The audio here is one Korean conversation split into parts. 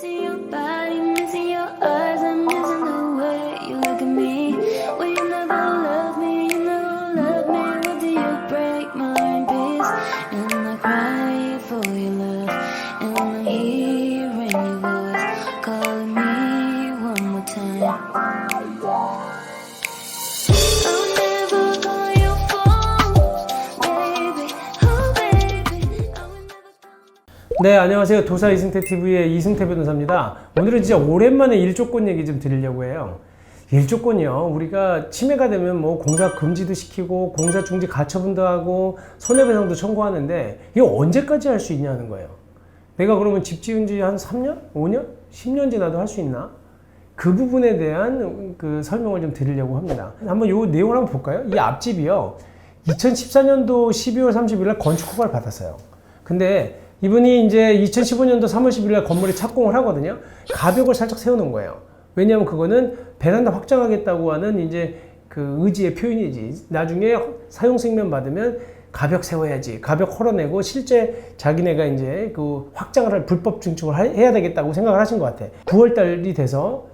Missing your body, missing your eyes, I'm missing the way you look at me. Well, you never love me, you never love me. What do you break my in peace? And I cry for your love, and I'm hearing your voice calling me one more time. I'll never call your phone, baby. Oh, baby. I will never. 네, 안녕하세요. 도사 이승태 TV의 이승태 변호사입니다. 오늘은 진짜 오랜만에 일조권 얘기 좀 드리려고 해요. 일조권이요. 우리가 침해가 되면 뭐 공사 금지도 시키고 공사 중지 가처분도 하고 손해배상도 청구하는데 이거 언제까지 할 수 있냐는 거예요. 내가 그러면 집 지은 지 한 3년? 5년? 10년 지나도 할 수 있나? 그 부분에 대한 그 설명을 좀 드리려고 합니다. 한번 요 내용을 한번 볼까요? 이 앞집이요. 2014년도 12월 30일 날 건축 허가를 받았어요. 근데 이분이 이제 2015년도 3월 10일 날 건물에 착공을 하거든요. 가벽을 살짝 세워놓은 거예요. 왜냐하면 그거는 베란다 확장하겠다고 하는 이제 그 의지의 표현이지. 나중에 사용 승인만 받으면 가벽 세워야지. 가벽 헐어내고 실제 자기네가 이제 그 확장을 할 불법 증축을 해야 되겠다고 생각을 하신 것 같아. 9월 달이 돼서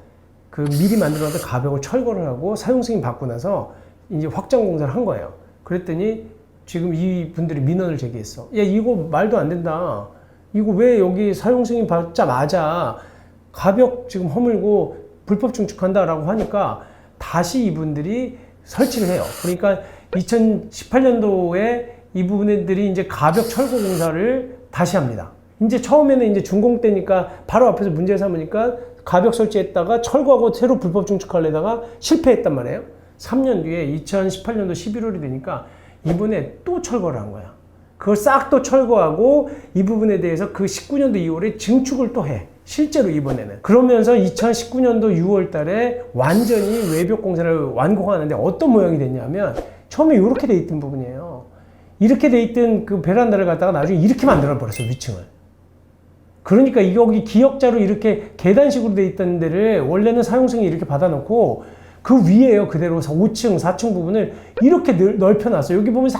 그 미리 만들어놨던 가벽을 철거를 하고 사용 승인 받고 나서 이제 확장 공사를 한 거예요. 그랬더니 지금 이 분들이 민원을 제기했어. 야, 이거 말도 안 된다. 이거 왜 여기 사용 승인 받자마자 가벽 지금 허물고 불법 증축한다라고 하니까 다시 이분들이 설치를 해요. 그러니까 2018년도에 이 부분들이 이제 가벽 철거 공사를 다시 합니다. 이제 처음에는 이제 준공 때니까 바로 앞에서 문제 삼으니까 가벽 설치했다가 철거하고 새로 불법 증축하려다가 실패했단 말이에요. 3년 뒤에 2018년도 11월이 되니까 이번에 또 철거를 한 거야. 그걸 싹 또 철거하고 이 부분에 대해서 그 19년도 2월에 증축을 또 해. 실제로 이번에는. 그러면서 2019년도 6월 달에 완전히 외벽 공사를 완공하는데 어떤 모양이 됐냐면 처음에 이렇게 돼 있던 부분이에요. 이렇게 돼 있던 그 베란다를 갖다가 나중에 이렇게 만들어 버렸어, 위층을. 그러니까 여기 기역자로 이렇게 계단식으로 돼 있던 데를 원래는 사용승인 이렇게 받아놓고 그 위에요, 그대로 5층, 4층 부분을 이렇게 넓혀놨어요. 여기 보면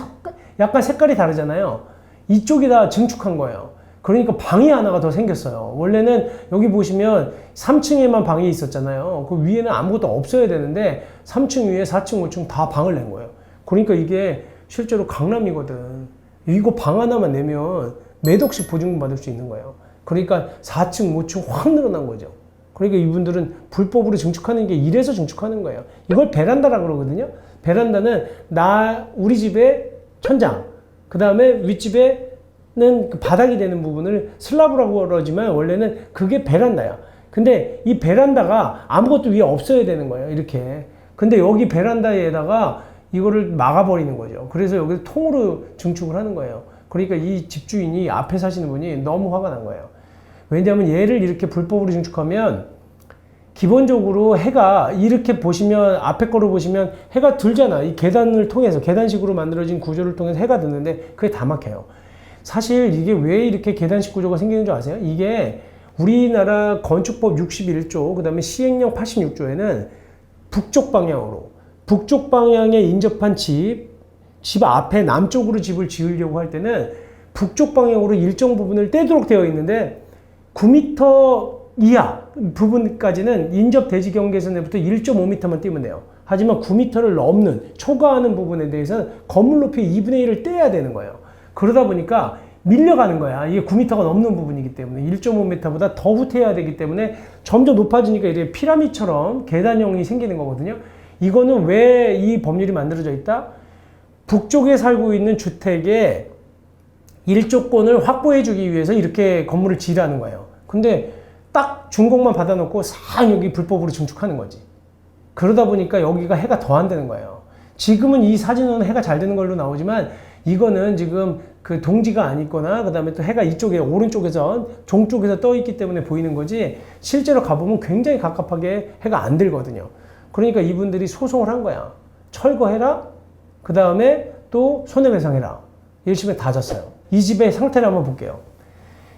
약간 색깔이 다르잖아요. 이쪽에다 증축한 거예요. 그러니까 방이 하나가 더 생겼어요. 원래는 여기 보시면 3층에만 방이 있었잖아요. 그 위에는 아무것도 없어야 되는데 3층 위에 4층, 5층 다 방을 낸 거예요. 그러니까 이게 실제로 강남이거든. 이거 방 하나만 내면 몇 억씩 보증금 받을 수 있는 거예요. 그러니까 4층, 5층 확 늘어난 거죠. 그러니까 이분들은 불법으로 증축하는 게 이래서 증축하는 거예요. 이걸 베란다라고 그러거든요. 베란다는 우리 집의 천장, 그 다음에 윗집에는 그 바닥이 되는 부분을 슬라브라고 그러지만 원래는 그게 베란다야. 근데 이 베란다가 아무것도 위에 없어야 되는 거예요. 이렇게. 근데 여기 베란다에다가 이거를 막아버리는 거죠. 그래서 여기서 통으로 증축을 하는 거예요. 그러니까 이 집주인이 앞에 사시는 분이 너무 화가 난 거예요. 왜냐하면 얘를 이렇게 불법으로 증축하면 기본적으로 해가 이렇게 보시면 앞에 거로 보시면 해가 들잖아. 이 계단을 통해서 계단식으로 만들어진 구조를 통해서 해가 드는데 그게 다 막혀요. 사실 이게 왜 이렇게 계단식 구조가 생기는 줄 아세요? 이게 우리나라 건축법 61조 그 다음에 시행령 86조에는 북쪽 방향에 인접한 집 앞에 남쪽으로 집을 지으려고 할 때는 북쪽 방향으로 일정 부분을 떼도록 되어 있는데 9m 이하 부분까지는 인접 대지 경계선에부터 1.5m만 띄면 돼요. 하지만 9m를 넘는 초과하는 부분에 대해서는 건물 높이 2분의 1을 떼야 되는 거예요. 그러다 보니까 밀려가는 거야. 이게 9m가 넘는 부분이기 때문에 1.5m보다 더 후퇴해야 되기 때문에 점점 높아지니까 이렇게 피라미드처럼 계단형이 생기는 거거든요. 이거는 왜 이 법률이 만들어져 있다? 북쪽에 살고 있는 주택의 일조권을 확보해주기 위해서 이렇게 건물을 지으라는 거예요. 근데 딱 준공만 받아놓고 싹 여기 불법으로 증축하는 거지. 그러다 보니까 여기가 해가 더 안 되는 거예요. 지금은 이 사진은 해가 잘 되는 걸로 나오지만 이거는 지금 그 동지가 안 있거나 그 다음에 또 해가 이쪽에 오른쪽에서 종쪽에서 떠 있기 때문에 보이는 거지 실제로 가보면 굉장히 갑갑하게 해가 안 들거든요. 그러니까 이분들이 소송을 한 거야. 철거해라. 그 다음에 또 손해배상해라. 1심에 다 졌어요. 이 집의 상태를 한번 볼게요.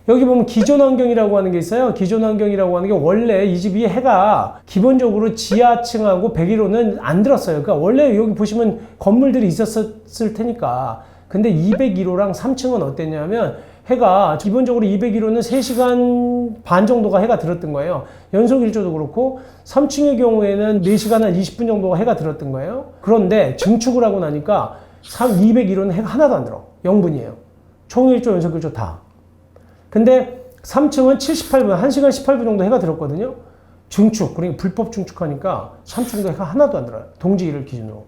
여기 보면 기존 환경이라고 하는 게 있어요. 기존 환경이라고 하는 게 원래 이 집이 해가 기본적으로 지하층하고 101호는 안 들었어요. 그러니까 원래 여기 보시면 건물들이 있었을 테니까. 근데 201호랑 3층은 어땠냐면 해가 기본적으로 201호는 3시간 반 정도가 해가 들었던 거예요. 연속 일조도 그렇고 3층의 경우에는 4시간 한 20분 정도가 해가 들었던 거예요. 그런데 증축을 하고 나니까 201호는 해가 하나도 안 들어. 0분이에요. 총 일조, 연속 일조 다. 근데 3층은 78분, 1시간 18분 정도 해가 들었거든요. 증축, 그러니까 불법 증축하니까 3층도 해가 하나도 안 들어요. 동지일을 기준으로.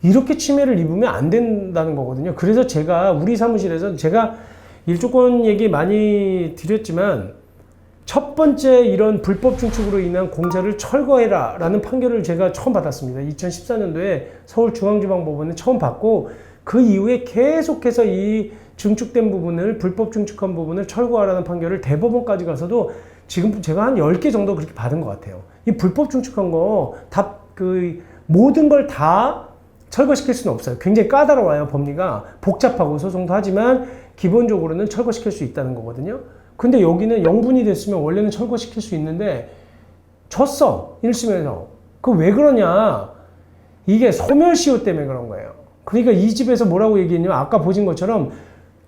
이렇게 침해를 입으면 안 된다는 거거든요. 그래서 제가 우리 사무실에서 제가 일조권 얘기 많이 드렸지만 첫 번째 이런 불법 증축으로 인한 공사를 철거해라 라는 판결을 제가 처음 받았습니다. 2014년도에 서울중앙지방법원에 처음 받고 그 이후에 계속해서 이 증축된 부분을 불법 증축한 부분을 철거하라는 판결을 대법원까지 가서도 지금 제가 한 10개 정도 그렇게 받은 것 같아요. 이 불법 증축한 거 다 모든 걸 다 철거시킬 수는 없어요. 굉장히 까다로워요. 법리가 복잡하고 소송도 하지만 기본적으로는 철거시킬 수 있다는 거거든요. 근데 여기는 0분이 됐으면 원래는 철거시킬 수 있는데 졌어. 1심에서. 그 왜 그러냐. 이게 소멸시효 때문에 그런 거예요. 그러니까 이 집에서 뭐라고 얘기했냐면 아까 보신 것처럼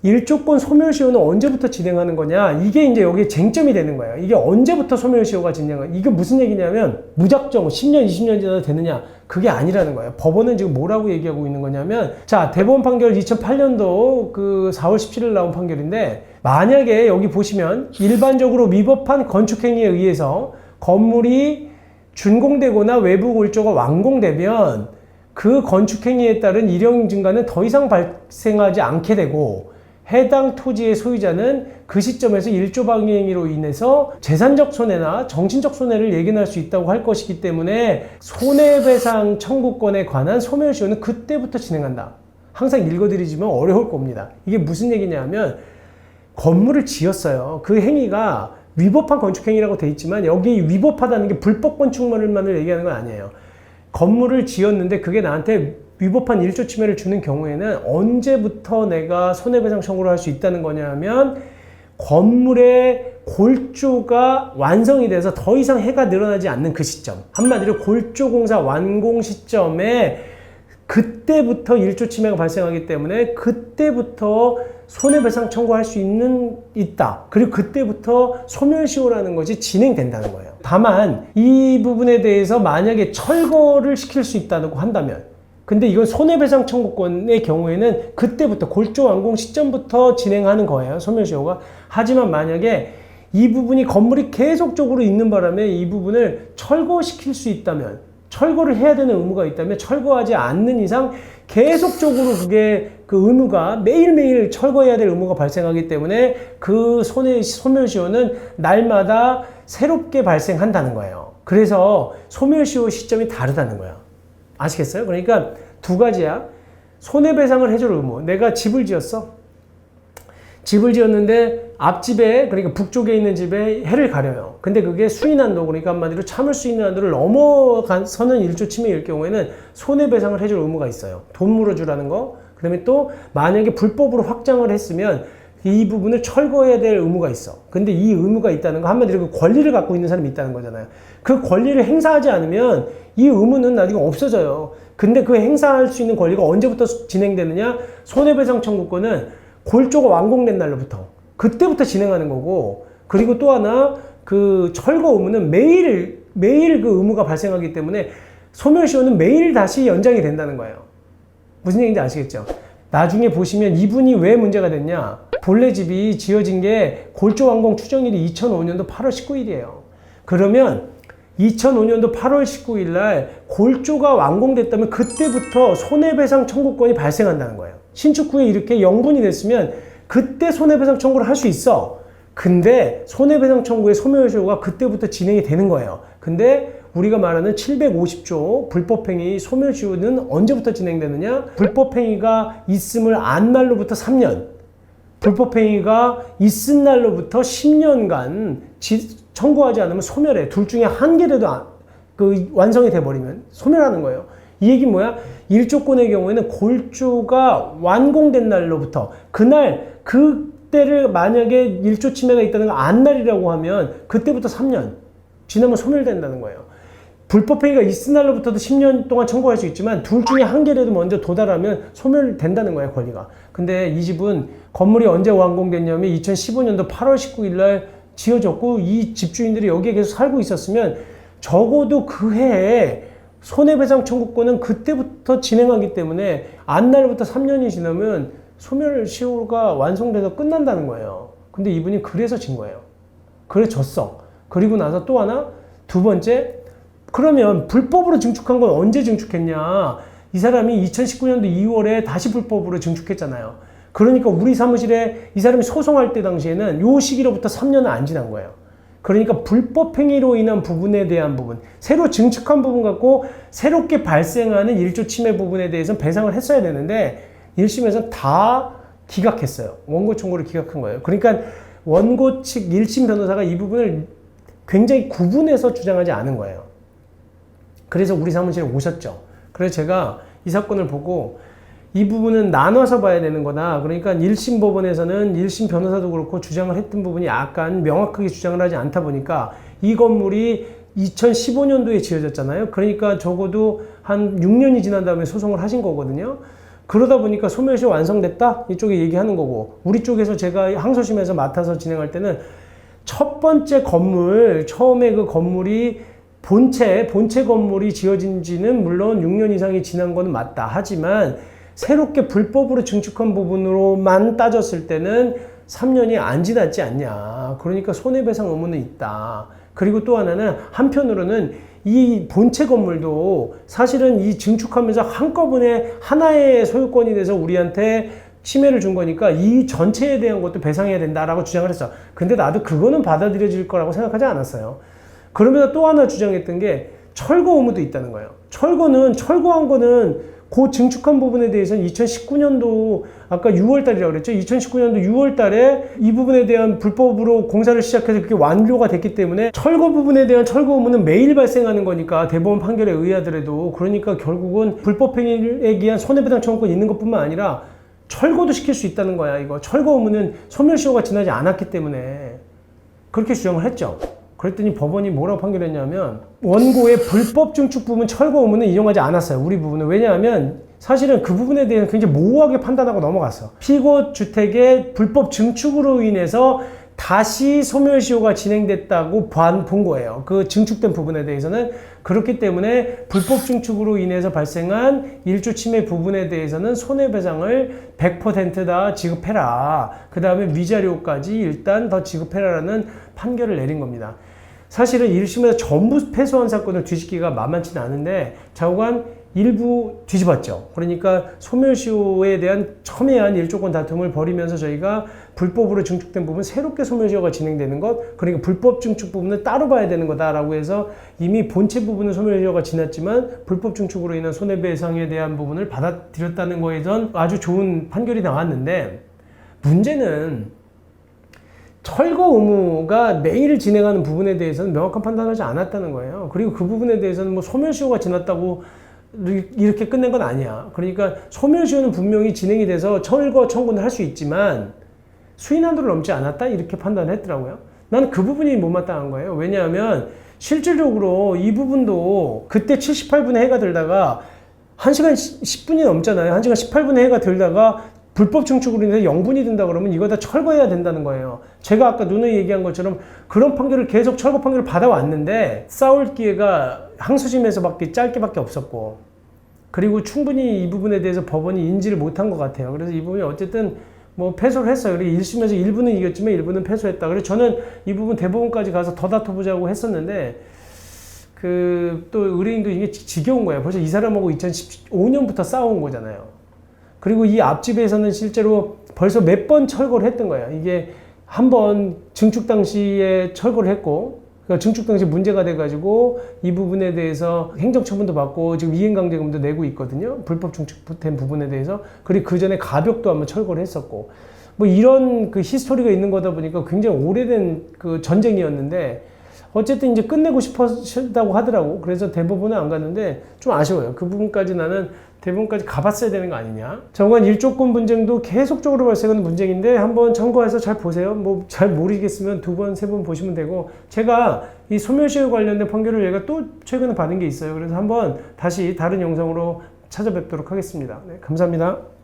일조권 소멸시효는 언제부터 진행하는 거냐. 이게 이제 여기 쟁점이 되는 거예요. 이게 언제부터 소멸시효가 진행하냐. 이게 무슨 얘기냐면 무작정 10년, 20년 지나도 되느냐. 그게 아니라는 거예요. 법원은 지금 뭐라고 얘기하고 있는 거냐면 자, 대법원 판결 2008년도 그 4월 17일 나온 판결인데 만약에 여기 보시면 일반적으로 위법한 건축행위에 의해서 건물이 준공되거나 외부 골조가 완공되면 그 건축행위에 따른 일용 증가는 더 이상 발생하지 않게 되고 해당 토지의 소유자는 그 시점에서 일조방해행위로 인해서 재산적 손해나 정신적 손해를 예견할 수 있다고 할 것이기 때문에 손해배상 청구권에 관한 소멸시효는 그때부터 진행한다. 항상 읽어드리지만 어려울 겁니다. 이게 무슨 얘기냐면 건물을 지었어요. 그 행위가 위법한 건축행위라고 돼 있지만 여기 위법하다는 게 불법 건축물만을 얘기하는 건 아니에요. 건물을 지었는데 그게 나한테 위법한 일조 침해를 주는 경우에는 언제부터 내가 손해배상 청구를 할 수 있다는 거냐면 건물의 골조가 완성이 돼서 더 이상 해가 늘어나지 않는 그 시점. 한마디로 골조공사 완공 시점에 그때부터 일조 침해가 발생하기 때문에 그때부터 손해배상 청구할 수 있다. 그리고 그때부터 소멸시효라는 것이 진행된다는 거예요. 다만 이 부분에 대해서 만약에 철거를 시킬 수 있다고 한다면 근데 이건 손해배상 청구권의 경우에는 그때부터 골조 완공 시점부터 진행하는 거예요. 소멸시효가. 하지만 만약에 이 부분이 건물이 계속적으로 있는 바람에 이 부분을 철거시킬 수 있다면 철거를 해야 되는 의무가 있다면 철거하지 않는 이상 계속적으로 그게 그 의무가 매일매일 철거해야 될 의무가 발생하기 때문에 그 소멸시효는 날마다 새롭게 발생한다는 거예요. 그래서 소멸시효 시점이 다르다는 거예요. 아시겠어요? 그러니까 두 가지야. 손해배상을 해줄 의무. 내가 집을 지었어. 집을 지었는데 앞집에 그러니까 북쪽에 있는 집에 해를 가려요. 근데 그게 수인한도 그러니까 한마디로 참을 수 있는 한도를 넘어서는 일조 침해일 경우에는 손해배상을 해줄 의무가 있어요. 돈 물어주라는 거. 그다음에 또 만약에 불법으로 확장을 했으면 이 부분을 철거해야 될 의무가 있어. 근데 이 의무가 있다는 거 한마디로 그 권리를 갖고 있는 사람이 있다는 거잖아요. 그 권리를 행사하지 않으면 이 의무는 나중에 없어져요. 근데 그 행사할 수 있는 권리가 언제부터 진행되느냐? 손해배상 청구권은 골조가 완공된 날로부터 그때부터 진행하는 거고 그리고 또 하나 그 철거 의무는 매일 그 의무가 발생하기 때문에 소멸시효는 매일 다시 연장이 된다는 거예요. 무슨 얘기인지 아시겠죠? 나중에 보시면 이분이 왜 문제가 됐냐? 본래 집이 지어진 게 골조 완공 추정일이 2005년도 8월 19일이에요. 그러면 2005년도 8월 19일 날 골조가 완공됐다면 그때부터 손해배상 청구권이 발생한다는 거예요. 신축 후에 이렇게 0분이 됐으면 그때 손해배상 청구를 할 수 있어. 근데 손해배상 청구의 소멸시효가 그때부터 진행이 되는 거예요. 근데 우리가 말하는 750조 불법행위 소멸시효는 언제부터 진행되느냐? 불법행위가 있음을 안 날로부터 3년, 불법행위가 있은 날로부터 10년간 청구하지 않으면 소멸해. 둘 중에 한 개라도 완성이 돼버리면 소멸하는 거예요. 이 얘기는 뭐야? 일조권의 경우에는 골조가 완공된 날로부터 그때를 만약에 일조 침해가 있다는 거 안 날이라고 하면 그때부터 3년 지나면 소멸된다는 거예요. 불법행위가 있은 날로부터도 10년 동안 청구할 수 있지만 둘 중에 한 개라도 먼저 도달하면 소멸된다는 거예요, 권리가. 근데 이 집은 건물이 언제 완공됐냐면 2015년도 8월 19일 날 지어졌고 이 집주인들이 여기에 계속 살고 있었으면 적어도 그 해에 손해배상 청구권은 그때부터 진행하기 때문에 안날부터 3년이 지나면 소멸시효가 완성돼서 끝난다는 거예요. 근데 이분이 그래서 진 거예요. 그래 졌어. 그리고 나서 또 하나, 두 번째, 그러면 불법으로 증축한 건 언제 증축했냐? 이 사람이 2019년도 2월에 다시 불법으로 증축했잖아요. 그러니까 우리 사무실에 이 사람이 소송할 때 당시에는 요 시기로부터 3년은 안 지난 거예요. 그러니까 불법 행위로 인한 부분에 대한 부분, 새로 증축한 부분 갖고 새롭게 발생하는 1조 침해 부분에 대해서는 배상을 했어야 되는데 1심에서는 다 기각했어요. 원고 청구를 기각한 거예요. 그러니까 원고 측 1심 변호사가 이 부분을 굉장히 구분해서 주장하지 않은 거예요. 그래서 우리 사무실에 오셨죠. 그래서 제가 이 사건을 보고 이 부분은 나눠서 봐야 되는 거다. 그러니까 1심 법원에서는 1심 변호사도 그렇고 주장을 했던 부분이 약간 명확하게 주장을 하지 않다 보니까 이 건물이 2015년도에 지어졌잖아요. 그러니까 적어도 한 6년이 지난 다음에 소송을 하신 거거든요. 그러다 보니까 소멸시효 완성됐다? 이쪽에 얘기하는 거고 우리 쪽에서 제가 항소심에서 맡아서 진행할 때는 첫 번째 건물, 처음에 그 건물이 본체 건물이 지어진 지는 물론 6년 이상이 지난 거는 맞다. 하지만 새롭게 불법으로 증축한 부분으로만 따졌을 때는 3년이 안 지났지 않냐. 그러니까 손해배상 의무는 있다. 그리고 또 하나는 한편으로는 이 본체 건물도 사실은 이 증축하면서 한꺼번에 하나의 소유권이 돼서 우리한테 침해를 준 거니까 이 전체에 대한 것도 배상해야 된다라고 주장을 했어. 근데 나도 그거는 받아들여질 거라고 생각하지 않았어요. 그러면서 또 하나 주장했던 게 철거 의무도 있다는 거예요. 철거한 거는 그 증축한 부분에 대해서는 2019년도 아까 6월 달이라고 그랬죠. 2019년도 6월 달에 이 부분에 대한 불법으로 공사를 시작해서 그게 완료가 됐기 때문에 철거 부분에 대한 철거 의무는 매일 발생하는 거니까 대법원 판결에 의하더라도 그러니까 결국은 불법 행위에 의한 손해배상 청구권이 있는 것뿐만 아니라 철거도 시킬 수 있다는 거야. 이거 철거 의무는 소멸시효가 지나지 않았기 때문에 그렇게 주장을 했죠. 그랬더니 법원이 뭐라고 판결했냐면 원고의 불법 증축 부분 철거 의무는 인용하지 않았어요. 우리 부분은. 왜냐하면 사실은 그 부분에 대해서 굉장히 모호하게 판단하고 넘어갔어. 피고 주택의 불법 증축으로 인해서 다시 소멸시효가 진행됐다고 본 거예요. 그 증축된 부분에 대해서는. 그렇기 때문에 불법 증축으로 인해서 발생한 1조 침해 부분에 대해서는 손해배상을 100%다 지급해라. 그 다음에 위자료까지 일단 더 지급해라라는 판결을 내린 겁니다. 사실은 1심에서 전부 패소한 사건을 뒤집기가 만만치는 않은데 좌우간 일부 뒤집었죠. 그러니까 소멸시효에 대한 첨예한 일조권 다툼을 벌이면서 저희가 불법으로 증축된 부분 새롭게 소멸시효가 진행되는 것, 그러니까 불법 증축 부분은 따로 봐야 되는 거다라고 해서 이미 본체 부분은 소멸시효가 지났지만 불법 증축으로 인한 손해배상에 대한 부분을 받아들였다는 거에 전 아주 좋은 판결이 나왔는데 문제는 철거 의무가 매일 진행하는 부분에 대해서는 명확한 판단을 하지 않았다는 거예요. 그리고 그 부분에 대해서는 뭐 소멸시효가 지났다고 이렇게 끝낸 건 아니야. 그러니까 소멸시효는 분명히 진행이 돼서 철거 청구는 할 수 있지만 수인한도를 넘지 않았다 이렇게 판단을 했더라고요. 나는 그 부분이 못마땅한 거예요. 왜냐하면 실질적으로 이 부분도 그때 78분에 해가 들다가 1시간 10분이 넘잖아요. 1시간 18분에 해가 들다가 불법 증축으로 인해서 0분이 든다 그러면 이거 다 철거해야 된다는 거예요. 제가 아까 누누이 얘기한 것처럼 그런 판결을 계속 철거 판결을 받아왔는데 싸울 기회가 항소심에서밖에 짧게밖에 없었고 그리고 충분히 이 부분에 대해서 법원이 인지를 못한 것 같아요. 그래서 이 부분이 어쨌든 뭐 패소를 했어요. 그리고 1심에서 일부는 이겼지만 일부는 패소했다. 그래서 저는 이 부분 대법원까지 가서 더 다퉈보자고 했었는데 또 의뢰인도 이게 지겨운 거예요. 벌써 이 사람하고 2015년부터 싸운 거잖아요. 그리고 이 앞집에서는 실제로 벌써 몇 번 철거를 했던 거예요. 이게 한 번 증축 당시에 철거를 했고, 그러니까 증축 당시 문제가 돼가지고 이 부분에 대해서 행정처분도 받고 지금 이행강제금도 내고 있거든요. 불법 증축된 부분에 대해서. 그리고 그 전에 가벽도 한번 철거를 했었고, 뭐 이런 그 히스토리가 있는 거다 보니까 굉장히 오래된 그 전쟁이었는데, 어쨌든 이제 끝내고 싶었다고 하더라고. 그래서 대법원은 안 갔는데 좀 아쉬워요. 그 부분까지 나는 대법원까지 가봤어야 되는 거 아니냐. 정관 1조권 분쟁도 계속적으로 발생하는 문제인데 한번 참고해서 잘 보세요. 뭐 잘 모르겠으면 2번, 3번 보시면 되고, 제가 이 소멸시효 관련된 판결을 얘가 또 최근에 받은 게 있어요. 그래서 한번 다시 다른 영상으로 찾아뵙도록 하겠습니다. 네, 감사합니다.